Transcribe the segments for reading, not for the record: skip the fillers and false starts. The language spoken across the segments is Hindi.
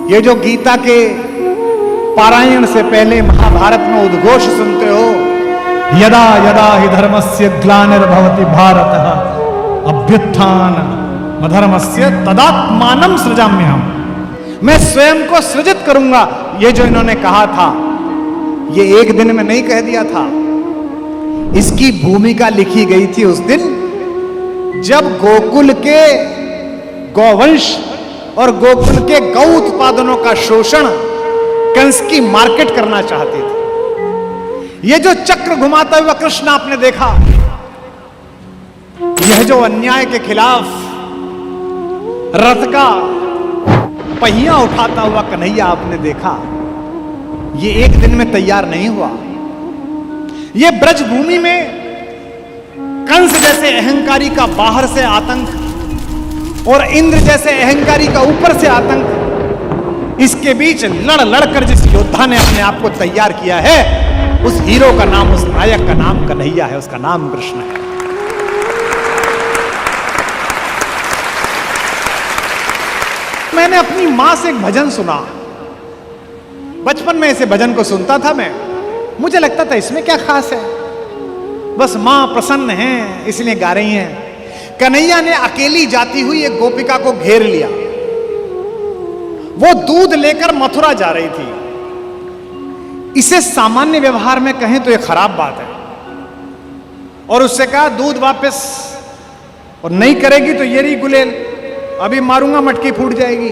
ये जो गीता के पारायण से पहले महाभारत में उद्घोष सुनते हो, यदा यदा हि धर्मस्य ग्लानिर्भवति भारतः अभ्युत्थान अधर्मस्य तदात्मानं सृजाम्यहम्, मैं स्वयं को सृजित करूंगा। ये जो इन्होंने कहा था, ये एक दिन में नहीं कह दिया था। इसकी भूमिका लिखी गई थी उस दिन जब गोकुल के गौवंश और गोकुल के गौ उत्पादनों का शोषण कंस की मार्केट करना चाहते थे। यह जो चक्र घुमाता हुआ कृष्ण आपने देखा, यह जो अन्याय के खिलाफ रथ का पहिया उठाता हुआ कन्हैया आपने देखा, यह एक दिन में तैयार नहीं हुआ। यह ब्रज भूमि में कंस जैसे अहंकारी का बाहर से आतंक और इंद्र जैसे अहंकारी का ऊपर से आतंक, इसके बीच लड़ लड़कर जिस योद्धा ने अपने आप को तैयार किया है, उस हीरो का नाम, उस नायक का नाम कन्हैया है, उसका नाम कृष्ण है। मैंने अपनी मां से एक भजन सुना, बचपन में ऐसे भजन को सुनता था मैं, मुझे लगता था इसमें क्या खास है, बस मां प्रसन्न है इसलिए गा रही हैं। कन्हैया ने अकेली जाती हुई एक गोपिका को घेर लिया। वो दूध लेकर मथुरा जा रही थी। इसे सामान्य व्यवहार में कहें तो यह खराब बात है, और उससे कहा दूध वापस, और नहीं करेगी तो ये रही गुलेल, अभी मारूंगा मटकी फूट जाएगी।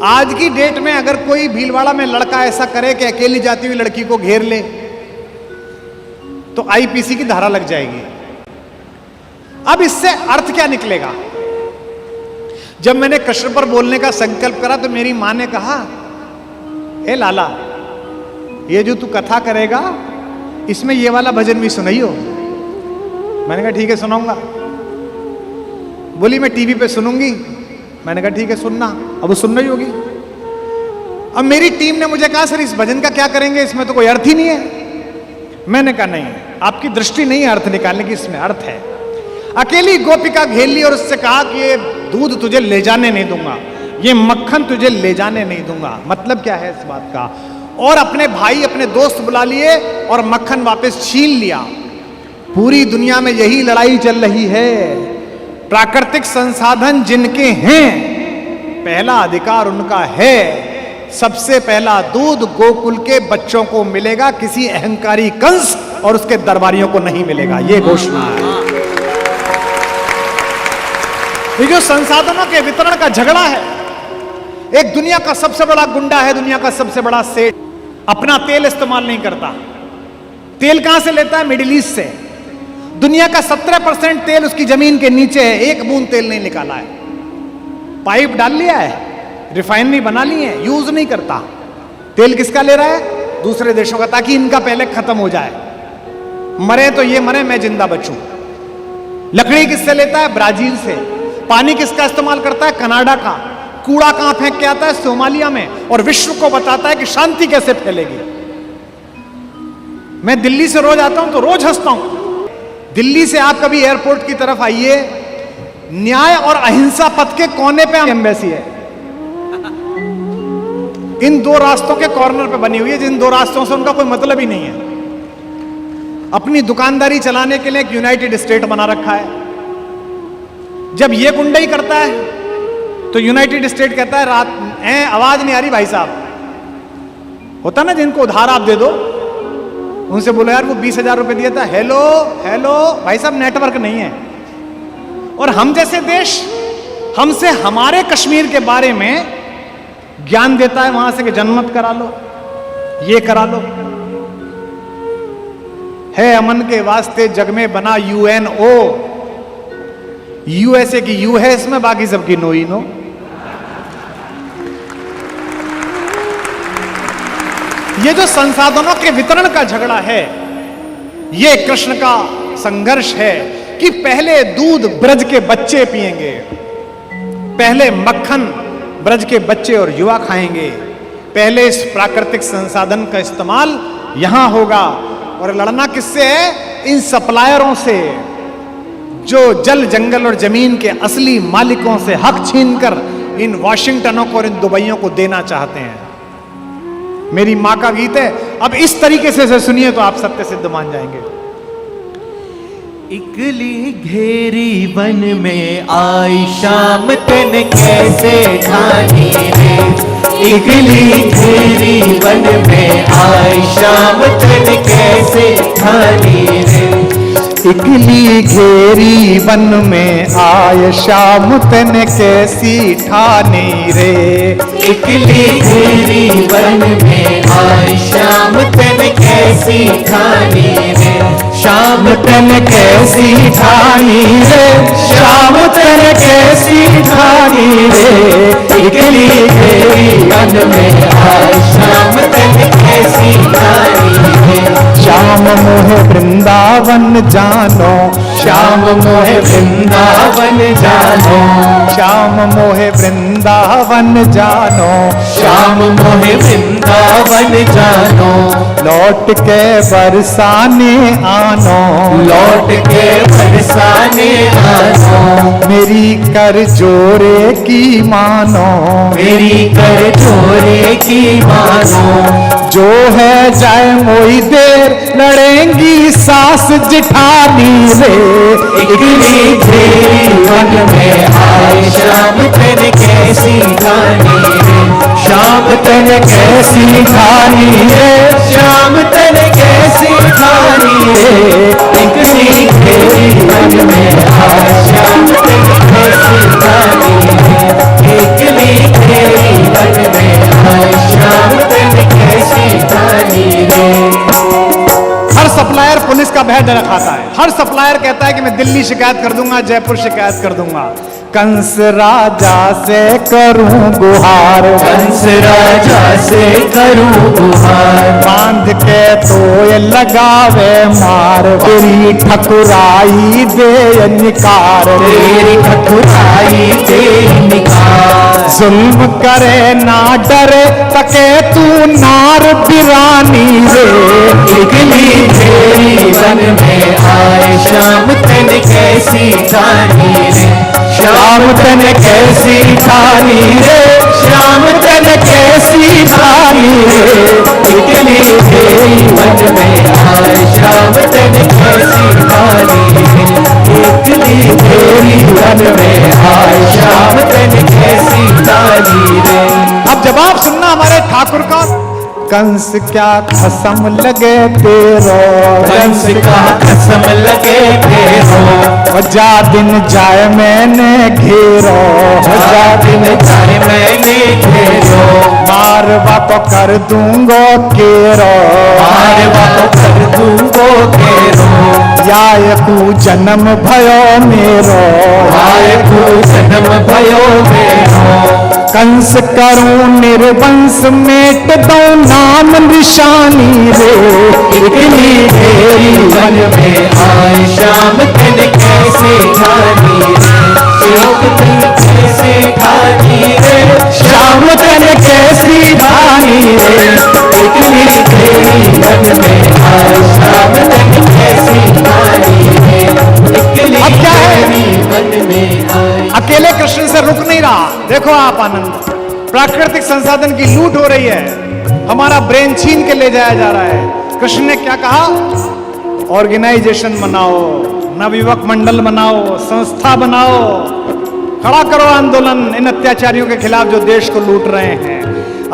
आज की डेट में अगर कोई भीलवाड़ा में लड़का ऐसा करे कि अकेली जाती हुई लड़की को घेर ले तो आईपीसी की धारा लग जाएगी। अब इससे अर्थ क्या निकलेगा? जब मैंने कृष्ण पर बोलने का संकल्प करा तो मेरी मां ने कहा, ए लाला, ये जो तू कथा करेगा इसमें ये वाला भजन भी सुनाइयो। मैंने कहा ठीक है सुनाऊंगा। बोली मैं टीवी पे सुनूंगी। मैंने कहा ठीक है सुनना। अब वो सुन रही होगी। अब मेरी टीम ने मुझे कहा सर इस भजन का क्या करेंगे, इसमें तो कोई अर्थ ही नहीं है। मैंने कहा नहीं, आपकी दृष्टि नहीं है अर्थ निकालने की, इसमें अर्थ है। अकेली गोपिका घेर ली और उससे कहा कि ये दूध तुझे ले जाने नहीं दूंगा, ये मक्खन तुझे ले जाने नहीं दूंगा। मतलब क्या है इस बात का? और अपने भाई अपने दोस्त बुला लिए और मक्खन वापस छीन लिया। पूरी दुनिया में यही लड़ाई चल रही है। प्राकृतिक संसाधन जिनके हैं, पहला अधिकार उनका है। सबसे पहला दूध गोकुल के बच्चों को मिलेगा, किसी अहंकारी कंस और उसके दरबारियों को नहीं मिलेगा। यह घोषणा है। ये जो संसाधनों के वितरण का झगड़ा है, एक दुनिया का सबसे बड़ा गुंडा है, दुनिया का सबसे बड़ा सेठ, अपना तेल इस्तेमाल नहीं करता। तेल कहां से लेता है? मिडिल ईस्ट से। दुनिया का 17% तेल उसकी जमीन के नीचे है, एक बूंद तेल नहीं निकाला है। पाइप डाल लिया है, रिफाइनरी बना ली है, यूज नहीं करता। तेल किसका ले रहा है? दूसरे देशों का, ताकि इनका पहले खत्म हो जाए। मरे तो ये मरे, मैं जिंदा बचूं। लकड़ी किससे लेता है? ब्राजील से। पानी किसका इस्तेमाल करता है? कनाडा का। कूड़ा कहां फेंक के आता है? सोमालिया में। और विश्व को बताता है कि शांति कैसे फैलेगी। मैं दिल्ली से रोज आता हूं तो रोज हंसता हूं। दिल्ली से आप कभी एयरपोर्ट की तरफ आइए, न्याय और अहिंसा पथ के कोने पे एम्बेसी है। इन दो रास्तों के कॉर्नर पे बनी हुई है, जिन दो रास्तों से उनका कोई मतलब ही नहीं है। अपनी दुकानदारी चलाने के लिए एक यूनाइटेड स्टेट बना रखा है। जब ये गुंडाई करता है तो यूनाइटेड स्टेट कहता है रात आवाज नहीं आ रही भाई साहब। होता ना जिनको उधार आप दे दो, उनसे बोलो यार वो 20,000 रुपए दिया था, हेलो हेलो भाई साहब नेटवर्क नहीं है। और हम जैसे देश हमसे हमारे कश्मीर के बारे में ज्ञान देता है वहां से कि जनमत करा लो, ये करा लो। है अमन के वास्ते जग में बना UNO। USA की यू है इसमें, बाकी सबकी नो ही नो। ये जो संसाधनों के वितरण का झगड़ा है, ये कृष्ण का संघर्ष है कि पहले दूध ब्रज के बच्चे पिएंगे, पहले मक्खन ब्रज के बच्चे और युवा खाएंगे, पहले इस प्राकृतिक संसाधन का इस्तेमाल यहां होगा। और लड़ना किससे है? इन सप्लायरों से, जो जल जंगल और जमीन के असली मालिकों से हक छीनकर इन वाशिंगटनों को और इन दुबइयों को देना चाहते हैं। मेरी मां का गीत है, अब इस तरीके से सुनिए तो आप सत्य सिद्ध मान जाएंगे। इकली घेरी वन में आई शाम तन कैसे ठानी रे। इकली घेरी वन में आई शाम तन कैसे ठानी रे। इकली घेरी वन में आय शाम तन कैसी ठानी रे। इकली घेरी वन में आई शाम तन कैसी ठानी रे। शाम तन कैसी ठानी रे, शाम तन कैसी ठानी रे। इकली घेरी वन में आई शाम तन कैसी ठानी रे। श्याम मोहे वृंदावन जानो, श्याम मोहे वृंदावन जानो। श्याम मोहे वृंदावन जानो। श्याम मोहे वृंदावन जानो। लौट के बरसाने आनो, लौट के बरसाने आनो। मेरी कर जोरे की मानो, मेरी कर जोरे की मानो। जो है जाए मोई देर लड़ेंगी सास जिठानी रे। इकली घेरी वन में आए शाम तन कैसी ठानी रे। शाम तन कैसी ठानी रे, शाम तन कैसी ठानी रे। इकली घेरी वन में आए शाम तन कैसी ठानी रे। इकली घेरी वन में आए शाम तन कैसी ठानी रे। हर सप्लायर पुलिस का भय दिखाता है। हर सप्लायर कहता है कि मैं दिल्ली शिकायत कर दूंगा, जयपुर शिकायत कर दूंगा। कंस राजा से करूं गुहार, कंस राजा से करूं गुहार। बांध के तो ये लगावे मार, तेरी ठकुराई दे निकार। तेरी ठकुराई दे निकार। जुल्म करे ना डरे तके तू नार बिरानी रे। इकली घेरी वन में आए शाम तन कैसी ठानी रे। श्याम तन कैसी ठानी रे, श्याम तन कैसी ठानी रे। इकली घेरी वन में आए शाम तन कैसी ठानी रे। इकली घेरी वन में आए शाम तन कैसी ठानी रे। अब जवाब सुनना हमारे ठाकुर का। कंस क्या कसम लगे तेरो, कंस का कसम लगे तेरो। जा दिन जाए मैंने घेरो, जा दिन जाए मैंने घेरो। मारवा को कर दूंगो केरो, मारवा को कर दूंगो केरो। याय कु जन्म भयो मेरो, आए को जन्म भयो मेरो। कंस करूं निर्वंश मेट दो नाम निशानी रे। इकली घेरी वन में आए शाम तन कैसे ठानी रे। श्याम तन कैसे ठानी रे। श्याम तन कैसी ठानी रे। इकली घेरी वन में आए शाम तन कैसी ठानी रे। इकली अब क्या है? घेरी वन में आए। अकेले कृष्ण से रुक नहीं रहा। देखो आप आनंद, प्राकृतिक संसाधन की लूट हो रही है, हमारा ब्रेन छीन के ले जाया जा रहा है। कृष्ण ने क्या कहा? ऑर्गेनाइजेशन बनाओ, नवयुवक मंडल बनाओ, संस्था बनाओ, खड़ा करो आंदोलन इन अत्याचारियों के खिलाफ जो देश को लूट रहे हैं।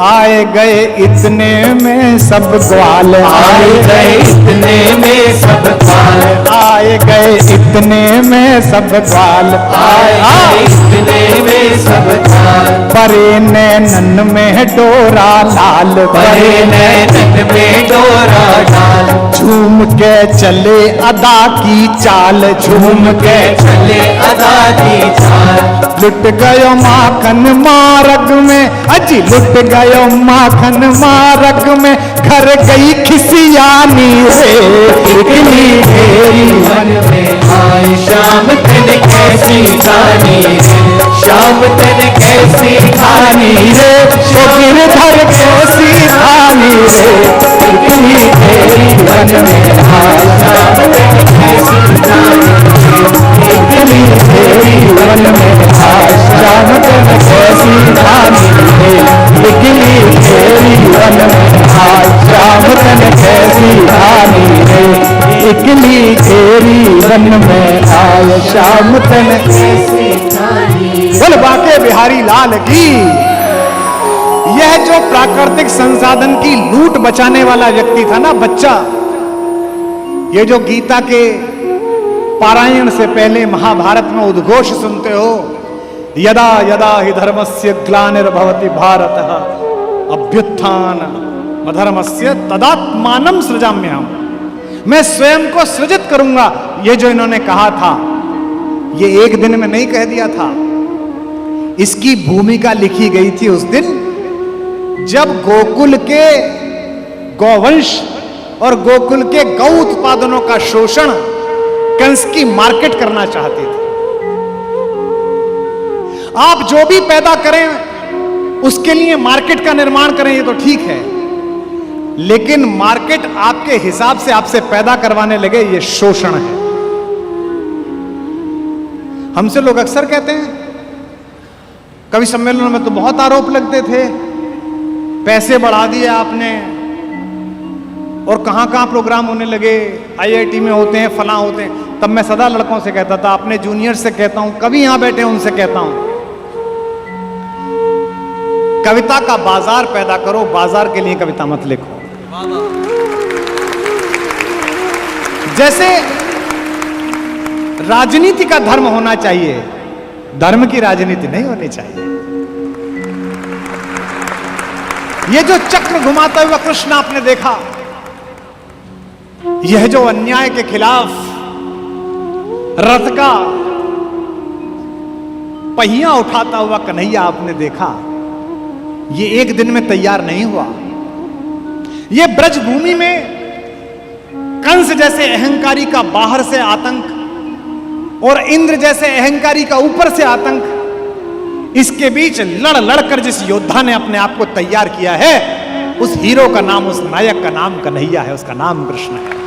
आए गए इतने में सब ग्वाल, आए गए इतने में सब ग्वाल। आए गए इतने में सब ग्वाल। आए गए इतने में सब ग्वाल। परे नैनन में डोरा लाल, परे नैनन में डोरा डाल। झूम के चले अदा की चाल, झूम के चले अदा की चाल। लुट गयो माखन मारग में, अजी लुट गयो माखन मारग में, घर गई खिसियानी रे। इकली घेरी वन में आए शाम तन कैसी ठानी रे। शाम तन कैसी ठानी रे। तो गिरधर कैसी ठानी रे। इकली घेरी वन में आए शाम तन कैसी ठानी रे। इकली घेरी वन में आए शाम तन कैसी रे, टिकली तेरी वन में आए श्याम तन कैसी रानी रे, टिकली तेरी वन में आए श्याम तन कैसी रानी। बोल बाके बिहारी लाल की। यह जो प्राकृतिक संसाधन की लूट बचाने वाला व्यक्ति था ना, बच्चा, ये जो गीता के पारायण से पहले महाभारत में उद्घोष सुनते हो, यदा यदा हि धर्मस्य ग्लानिर्भवति भारतः अभ्युत्थान अधर्मस्य तदात्मानं सृजाम्यहम्, मैं स्वयं को सृजित करूंगा। ये जो इन्होंने कहा था, ये एक दिन में नहीं कह दिया था, इसकी भूमिका लिखी गई थी उस दिन जब गोकुल के गौवंश और गोकुल के गौ उत्पादनों का शोषण कंस की मार्केट करना चाहते थे। आप जो भी पैदा करें उसके लिए मार्केट का निर्माण करें, ये तो ठीक है, लेकिन मार्केट आपके हिसाब से आपसे पैदा करवाने लगे, ये शोषण है। हमसे लोग अक्सर कहते हैं, कवि सम्मेलनों में तो बहुत आरोप लगते थे, पैसे बढ़ा दिए आपने, और कहां कहां प्रोग्राम होने लगे, आईआईटी में होते हैं, फलां होते हैं। तब मैं सदा लड़कों से कहता था, अपने जूनियर से कहता हूं, कभी यहां बैठे उनसे कहता हूं, कविता का बाजार पैदा करो, बाजार के लिए कविता मत लिखो। जैसे राजनीति का धर्म होना चाहिए, धर्म की राजनीति नहीं होनी चाहिए। ये जो चक्र घुमाता हुआ कृष्ण आपने देखा, यह जो अन्याय के खिलाफ रथ का पहिया उठाता हुआ कन्हैया आपने देखा, ये एक दिन में तैयार नहीं हुआ। ये ब्रज भूमि में कंस जैसे अहंकारी का बाहर से आतंक और इंद्र जैसे अहंकारी का ऊपर से आतंक, इसके बीच लड़ लड़कर जिस योद्धा ने अपने आप को तैयार किया है, उस हीरो का नाम, उस नायक का नाम कन्हैया है, उसका नाम कृष्ण है।